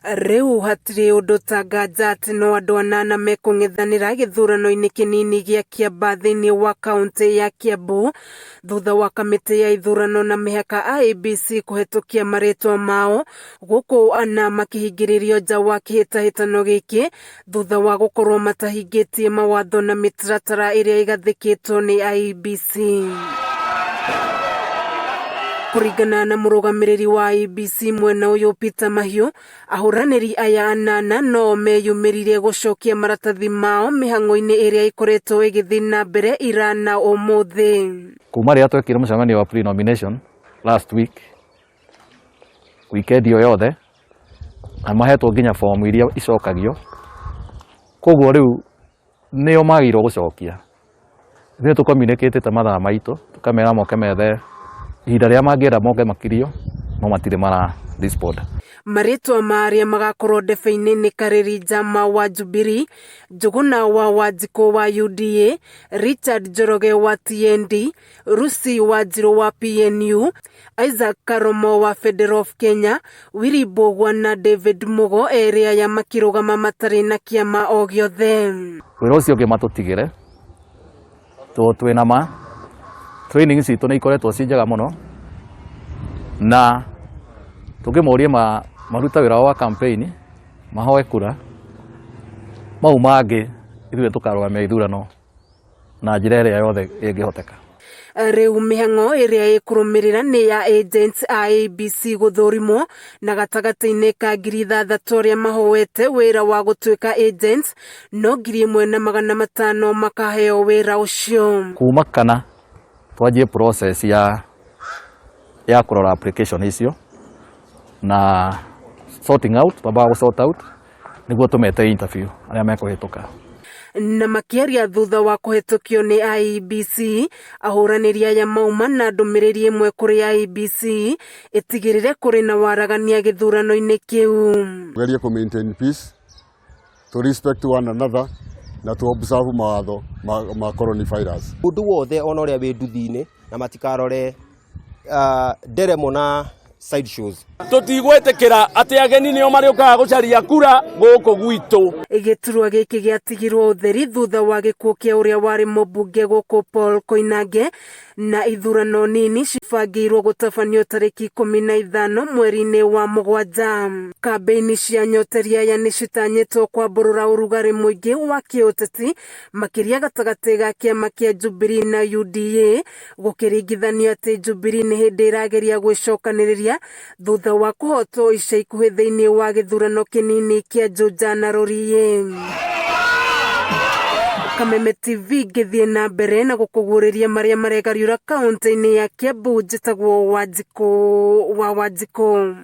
Riu hatiri undu tangaja ati no andu 8 mekung'ethanira githurano-ini kinini gia Kiambaa thiini wa kaunti ya Kiambu thutha wa kamiti ya ithurano na mihaka IEBC kuhitukia maritwa mao guku ana makihingiririo nja wa kihitahitano giki thutha wa gukorwo matahingitie mawatho na mitaratara iria igathikitwo ni IEBC. Kuringana na murugamiriri wa IEBC mwena uyu Peter Mahiu, ahuraniri aya 8 no meyumirire gucokia maratathi mao mihango-ini iria ikoretwo igithii na mbere irana umuthi. Kuma ria twekire mucemanio wa pre-nomination last week, weekend yothe amahetwo nginya form iria icokagio, koguo riu nio magirwo gucokia. Ithuĩ tucommunicate mathaa maitu tukamera moke methe ihinda rĩa mangĩenda moke makirio no matirĩ mara respond. Maritwa maria magakorwo ndebe-inĩ nĩ Karĩri Njama wa Jubilee, Njuguna wa Wanjikũ wa UDA, Richard Njoroge wa TND, Rusi Wanjiru wa PNU, Isaac Karomo wa Federal of Kenya, Willy Mbũgua na David Mugo erĩ aya makĩrũgama matarĩ na kĩama o gĩothe. Wĩra ũcio ũngĩ matũtigĩre twĩna ma training citũ nĩ ikoretwo ci njega mũno na tũngĩmoria maruta wĩra wa campaign mahoe kura mau mangĩ ithuĩ tũkarũgamia ithurano na njĩra ĩrĩa yothe ĩngĩhoteka. Riu mihang'o iria ikurumirira ni ya agents a IEBC guthurimwo na gatagati-ini ka 6,000 aria mahoete wira wa gutuika agents no 1,500 makaheo wira ucio. Kuma kana twanjie process ya kurora application icio na sorting out baba sort out niguo tumete interview aria mekuhituka. Na makiaria thutha wa kuhitukio ni IEBC, ahuraniri aya mauma na ndumiriri imwe kuri IEBC itigirire kuri na waragania githurano-ini kiu. Geria ku maintain peace, to respect one another na to observe mawatho ma coronavirus. Undu wothe ona uria wi nduthi-ini na matikarore nderemo na side shows. Tutigwetekera ati ageni nio mariokaga gucaria kura guku gwitu. Giturwa giki giatigirwo utheri thutha wa gikuo kia uria wari mubunge guku Paul Koinange na ithurano nini cibangirwo gutabanio tariki 15 mweri-ini wa Mugwanja. Kambeini cia nyoteria aya ni citanyitwo kwamburura urugari muingi wa kiuteti makiria gatagati ga kiama kia Jubilee na UDA gukiringithanio ati Jubilee ni hindi irageria gwicokaniriria thutha wa kuhotwo ica ikuhi thiini wa githurano kinini kia Juja na Roriĩ. Kameme TV githie na mbere na gukuguriria maria maregariura kaunti-ini ya Kiambu. Njitagwo Wanjikũ wa Wanjikũ.